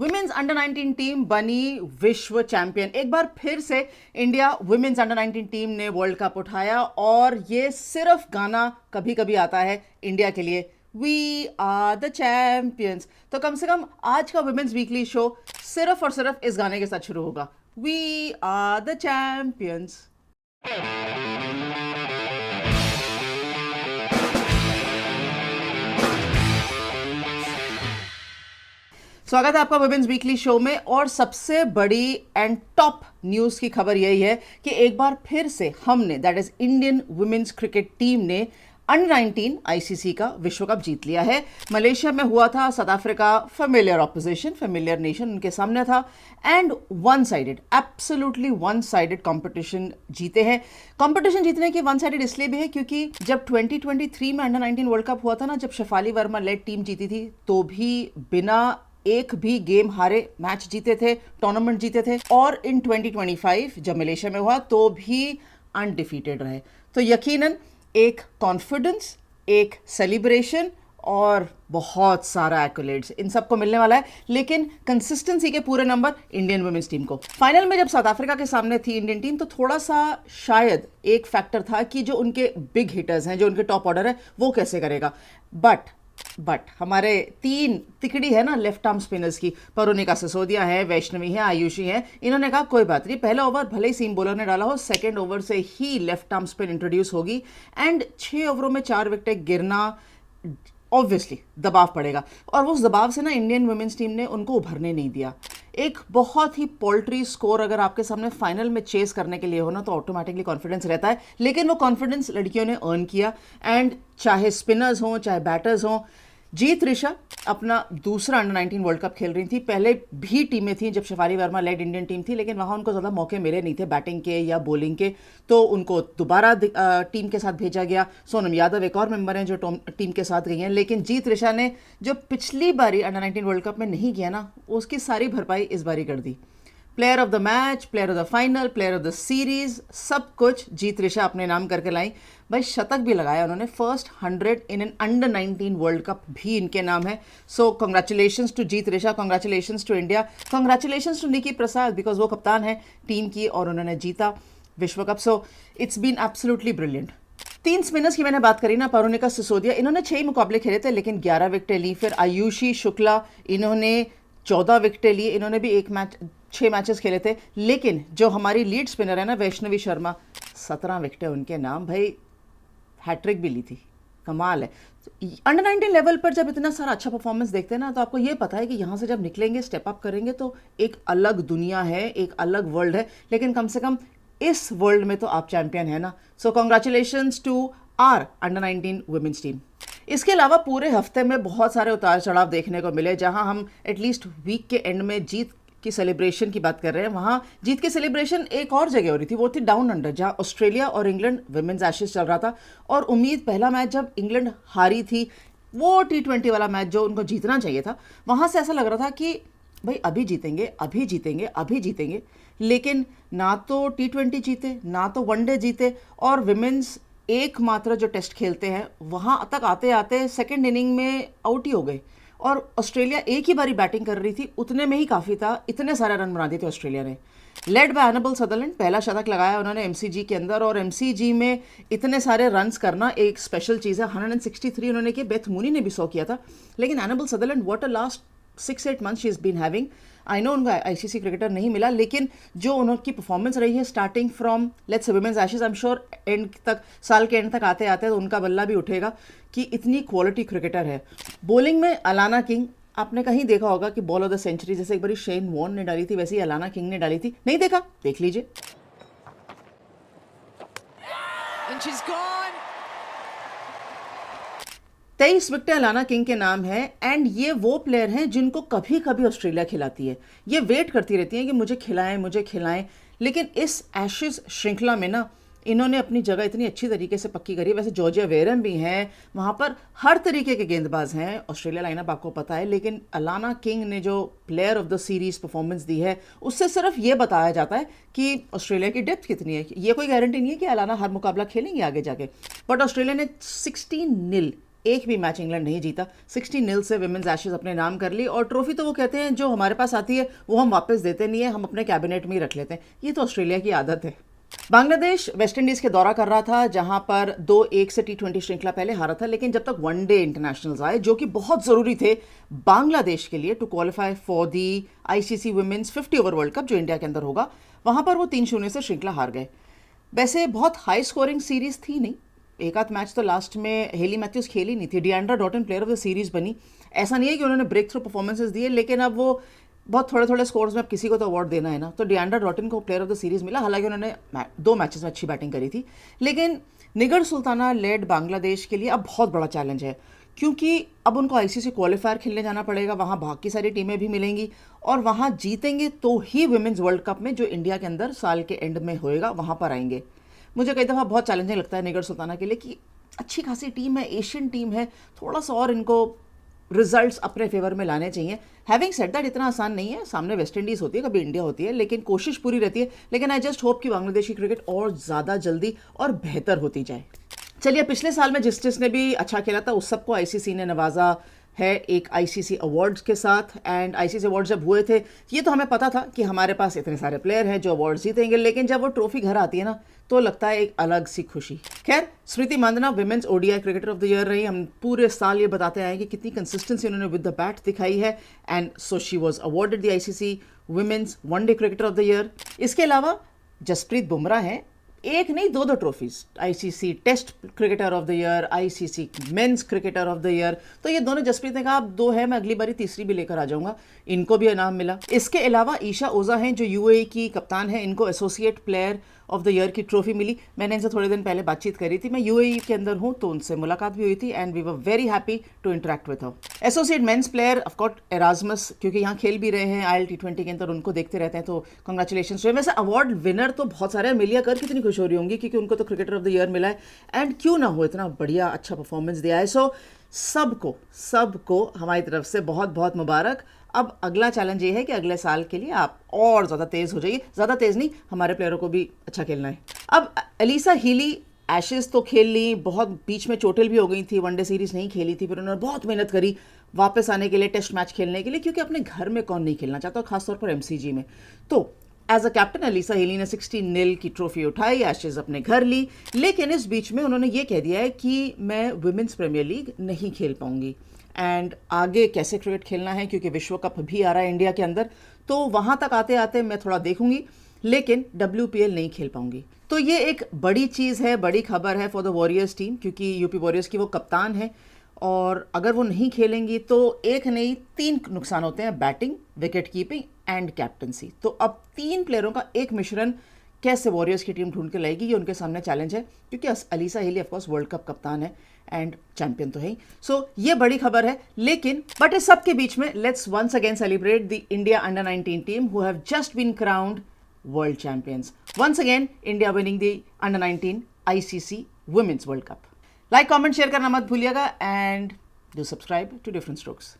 Women's under 19 team बनी विश्व champion. एक बार फिर से इंडिया वुमेन्स अंडर 19 टीम ने वर्ल्ड कप उठाया और ये सिर्फ गाना कभी कभी आता है इंडिया के लिए, वी आर द चैंपियंस। तो कम से कम आज का वुमेन्स वीकली शो सिर्फ और सिर्फ इस गाने के साथ शुरू होगा, वी आर द चैंपियंस। स्वागत है आपका वुमेन्स वीकली शो में। और सबसे बड़ी एंड टॉप न्यूज की खबर यही है कि एक बार फिर से हमने, that is Indian women's cricket team ने अंडर 19 आईसीसी का विश्व कप जीत लिया है। मलेशिया में हुआ था, south Africa familiar opposition, familiar nation उनके सामने था, and one sided, absolutely one sided competition जीते हैं। कंपटीशन जीतने की वन साइडेड इसलिए भी है क्योंकि जब 2023 में अंडर 19 वर्ल्ड कप हुआ था ना, जब शेफाली वर्मा लेड टीम जीती थी, तो भी बिना एक भी गेम हारे मैच जीते थे, टूर्नामेंट जीते थे। और इन 2025 जब मलेशिया में हुआ तो भी अनडिफीटेड रहे। तो यकीनन एक कॉन्फिडेंस, एक सेलिब्रेशन और बहुत सारा एक्कोलेड्स इन सबको मिलने वाला है। लेकिन कंसिस्टेंसी के पूरे नंबर इंडियन वुमेन्स टीम को। फाइनल में जब साउथ अफ्रीका के सामने थी इंडियन टीम, तो थोड़ा सा शायद एक फैक्टर था कि जो उनके बिग हिटर्स हैं, जो उनके टॉप ऑर्डर है, वो कैसे करेगा। बट हमारे तीन तिकड़ी है ना लेफ्ट आर्म स्पिनर्स की, परुनिका सिसोदिया है, वैष्णवी है, आयुषी है, इन्होंने कहा कोई बात नहीं, पहला ओवर भले ही सीम बॉलर ने डाला हो, सेकंड ओवर से ही लेफ्ट आर्म स्पिन इंट्रोड्यूस होगी एंड 6 ओवरों में 4 विकेट गिरना, ऑब्वियसली दबाव पड़ेगा। और उस दबाव से ना इंडियन वुमेन्स टीम ने उनको उभरने नहीं दिया। एक बहुत ही पोल्ट्री स्कोर अगर आपके सामने फाइनल में चेस करने के लिए हो ना, तो ऑटोमेटिकली कॉन्फिडेंस रहता है। लेकिन वो कॉन्फिडेंस लड़कियों ने अर्न किया, एंड चाहे स्पिनर्स हों चाहे बैटर्स हों। जीत ऋषा अपना दूसरा अंडर 19 वर्ल्ड कप खेल रही थी। पहले भी टीमें थी जब Shafali Verma led Indian team थी, लेकिन वहाँ उनको ज़्यादा मौके मिले नहीं थे बैटिंग के या बॉलिंग के, तो उनको दोबारा टीम के साथ भेजा गया। सोनम यादव एक और मेंबर हैं जो टीम के साथ गई हैं। लेकिन जीत ऋषा ने जो पिछली बारी अंडर 19 वर्ल्ड कप में नहीं किया ना, उसकी सारी भरपाई इस बारी कर दी। Player of the match, player of the final, player of the series, सब कुछ जीत ऋषा अपने नाम करके लाई। भाई शतक भी लगाया उन्होंने, first 100 in an under 19 world cup भी इनके नाम है। So congratulations to G Trisha, congratulations to India, congratulations to Niki Prasad, because वो कप्तान है टीम की और उन्होंने जीता विश्व cup. So it's been absolutely brilliant. 3 spinners की मैंने बात करी ना, परुनिका सिसोदिया, इन्होंने 6 मुकाबले खेले थे लेकिन 11 विकेटें ली। फिर आयुषी शुक्ला, इन्होंने 14 विकेटें ली, इन्होंने भी 6 मैचेस खेले थे। लेकिन जो हमारी लीड स्पिनर है ना वैष्णवी शर्मा, 17 विकेटें उनके नाम, भाई हैट्रिक भी ली थी, कमाल है। अंडर 19 लेवल पर जब इतना सारा अच्छा परफॉर्मेंस देखते हैं ना, तो आपको ये पता है कि यहाँ से जब निकलेंगे, स्टेप अप करेंगे, तो एक अलग दुनिया है, एक अलग वर्ल्ड है। लेकिन कम से कम इस वर्ल्ड में तो आप चैंपियन है ना। So congratulations to our under 19 women's team. इसके अलावा पूरे हफ्ते में बहुत सारे उतार चढ़ाव देखने को मिले। जहां हम एटलीस्ट वीक के एंड में जीत की सेलिब्रेशन की बात कर रहे हैं, वहां जीत की सेलिब्रेशन एक और जगह हो रही थी, वो थी डाउन अंडर, जहां ऑस्ट्रेलिया और इंग्लैंड विमेंस एशेज चल रहा था। और उम्मीद, पहला मैच जब इंग्लैंड हारी थी, वो T20 वाला मैच जो उनको जीतना चाहिए था, वहां से ऐसा लग रहा था कि भाई अभी जीतेंगे, अभी जीतेंगे, अभी जीतेंगे। लेकिन ना तो T20 जीते, ना तो वनडे जीते, और विमेंस एकमात्र जो टेस्ट खेलते हैं वहां तक आते आते सेकेंड इनिंग में आउट ही हो गए। और ऑस्ट्रेलिया एक ही बारी बैटिंग कर रही थी, उतने में ही काफ़ी था, इतने सारे रन बना दिए थे ऑस्ट्रेलिया ने। लेड बाय एनाबेल सदरलैंड, पहला शतक लगाया उन्होंने एमसीजी के अंदर, और एमसीजी में इतने सारे रन्स करना एक स्पेशल चीज़ है। 163 उन्होंने किए, बेथ मूनी ने भी 100 किया था। लेकिन Annabel Sutherland, what a last 6-8 months she is been having. I know उनको आईसीसी क्रिकेटर नहीं मिला, लेकिन जो उनकी परफॉर्मेंस रही है starting from let's say women's Ashes, I am sure end तक, साल के एंड तक आते आते तो उनका बल्ला भी उठेगा कि इतनी क्वालिटी क्रिकेटर है। बॉलिंग में अलाना किंग, आपने कहीं देखा होगा कि बॉल ऑफ द सेंचुरी जैसे एक बारी शेन वॉर्न ने डाली थी, वैसे ही अलाना किंग ने डाली थी। नहीं देखा? देख लीजिए। 23 विकेटें अलाना किंग के नाम है, एंड ये वो प्लेयर हैं जिनको कभी कभी ऑस्ट्रेलिया खिलाती है। ये वेट करती रहती हैं कि मुझे खिलाएं, मुझे खिलाएं। लेकिन इस एशेज श्रृंखला में ना इन्होंने अपनी जगह इतनी अच्छी तरीके से पक्की करी। वैसे जॉर्जिया वेरन भी हैं वहाँ पर, हर तरीके के गेंदबाज हैं। ऑस्ट्रेलिया लाइनअप आपको पता है, लेकिन अलाना किंग ने जो player of the series performance दी है, उससे सिर्फ ये बताया जाता है कि ऑस्ट्रेलिया की डेप्थ कितनी है। ये कोई गारंटी नहीं है कि अलाना हर मुकाबला खेलेंगे आगे जाके, बट ऑस्ट्रेलिया ने 16-0 एक भी मैच इंग्लैंड नहीं जीता। 16-0 से विमेंस एशेज अपने नाम कर ली, और ट्रॉफी तो वो कहते हैं जो हमारे पास आती है वो हम वापस देते नहीं है, हम अपने कैबिनेट में ही रख लेते हैं। ये तो ऑस्ट्रेलिया की आदत है। बांग्लादेश वेस्टइंडीज के दौरा कर रहा था, जहां पर 2-1 से T20 श्रृंखला पहले हारा था, लेकिन जब तक वनडे इंटरनेशनल्स आए जो कि बहुत जरूरी थे बांग्लादेश के लिए to qualify for the ICC women's 50 over world cup जो इंडिया के अंदर होगा, वहां पर वो 3-0 से श्रृंखला हार गए। वैसे बहुत हाई स्कोरिंग सीरीज थी नहीं, एक आध मैच तो लास्ट में हेली मैथ्यूज खेली नहीं थी, Deandra Dottin player of the series बनी। ऐसा नहीं है कि उन्होंने ब्रेक थ्रू परफॉर्मेंसेज दिए, लेकिन अब वो बहुत थोड़े थोड़े स्कोर्स में अब किसी को तो अवार्ड देना है ना, तो डिएंड्रा डॉटन को प्लेयर ऑफ द सीरीज मिला। हालांकि उन्होंने 2 मैचेस में अच्छी बैटिंग करी थी, लेकिन निगर सुल्ताना लेड बांग्लादेश के लिए अब बहुत बड़ा चैलेंज है, क्योंकि अब उनको आईसीसी क्वालिफायर खेलने जाना पड़ेगा, वहाँ बाकी सारी टीमें भी मिलेंगी, और वहाँ जीतेंगे तो ही वुमेन्स वर्ल्ड कप में जो इंडिया के अंदर साल के एंड में होएगा वहाँ पर आएंगे। मुझे कई दफ़ा बहुत चैलेंजिंग लगता है निगर सुल्ताना के लिए कि अच्छी खासी टीम है, एशियन टीम है, थोड़ा सा और इनको रिजल्ट्स अपने फेवर में लाने चाहिए। हैविंग सेड दैट इतना आसान नहीं है, सामने वेस्ट इंडीज़ होती है, कभी इंडिया होती है, लेकिन कोशिश पूरी रहती है। लेकिन आई जस्ट होप कि बांग्लादेशी क्रिकेट और ज़्यादा जल्दी और बेहतर होती जाए। चलिए, पिछले साल में जिसने भी अच्छा खेला था उस सबको आईसीसी ने नवाजा है एक आईसीसी अवार्ड्स के साथ। एंड आईसीसी अवार्ड्स जब हुए थे, ये तो हमें पता था कि हमारे पास इतने सारे प्लेयर हैं जो अवार्ड जीतेंगे, लेकिन जब वो ट्रॉफी घर आती है ना तो लगता है एक अलग सी खुशी। खैर, Smriti Mandhana women's ODI cricketer of the year रही। हम पूरे साल ये बताते आए कि कितनी कंसिस्टेंसी उन्होंने विद द बैट दिखाई है, and so she was awarded the ICC women's one day cricketer of the year. इसके अलावा जसप्रीत बुमराह हैं, एक नहीं 2 trophies, ICC test cricketer of the year, ICC men's cricketer of the year. तो ये दोनों, जसप्रीत ने कहा अब 2 है, मैं अगली बारी तीसरी भी लेकर आ जाऊंगा, इनको भी इनाम मिला। इसके अलावा ईशा ओजा हैं जो यूएई की कप्तान है, इनको associate player of the year की ट्रॉफी मिली। मैंने इनसे थोड़े दिन पहले बातचीत करी थी, मैं यूएई के अंदर हूँ तो उनसे मुलाकात भी हुई थी, and we were very happy to interact with her. Associate men's player of course Erasmus, क्योंकि यहाँ खेल भी रहे हैं आईएल T20 के अंदर, उनको देखते रहते हैं, तो कंग्रेचुलेशन। वैसे अवार्ड विनर तो बहुत सारे, मिलिया कर कितनी खुश हो रही होंगी क्योंकि उनको तो क्रिकेटर ऑफ द ईयर मिला है, एंड क्यों ना हो, इतना बढ़िया अच्छा परफॉर्मेंस दिया है। सो सबको हमारी तरफ से बहुत बहुत मुबारक। अब अगला चैलेंज ये है कि अगले साल के लिए आप और ज़्यादा तेज़ हो जाइए, ज़्यादा तेज़ नहीं, हमारे प्लेयरों को भी अच्छा खेलना है। अब एलिसा हीली एशेज तो खेल ली, बहुत बीच में चोटिल भी हो गई थी, वनडे सीरीज़ नहीं खेली थी, फिर उन्होंने बहुत मेहनत करी वापस आने के लिए, टेस्ट मैच खेलने के लिए, क्योंकि अपने घर में कौन नहीं खेलना चाहता, खासतौर पर एमसीजी में। तो as a captain Alyssa Healy ने 16-0 की ट्रॉफी उठाई, एशेज अपने घर ली, लेकिन इस बीच में उन्होंने ये कह दिया है कि मैं वुमेन्स प्रीमियर लीग नहीं खेल पाऊंगी, एंड आगे कैसे क्रिकेट खेलना है, क्योंकि विश्व कप भी आ रहा है इंडिया के अंदर, तो वहाँ तक आते आते मैं थोड़ा देखूंगी, लेकिन WPL नहीं खेल पाऊंगी। तो ये एक बड़ी चीज़ है, बड़ी खबर है फॉर द वॉरियर्स टीम, क्योंकि यूपी वॉरियर्स की वो कप्तान है, और अगर वो नहीं खेलेंगी तो एक नहीं 3 नुकसान होते हैं, batting, wicket keeping and captaincy. तो अब 3 प्लेयरों का एक मिश्रण कैसे वॉरियर्स की टीम ढूंढ के लाएगी, ये उनके सामने चैलेंज है, क्योंकि Alyssa Healy of course world cup कप्तान है एंड चैंपियन तो है ही। सो ये बड़ी खबर है, लेकिन बट इस सब के बीच में let's once again celebrate the India under 19 team who have just been crowned world champions. Once again India winning the under 19 ICC women's world cup. Like, comment, share करना मत भूलिएगा, and do subscribe to different strokes.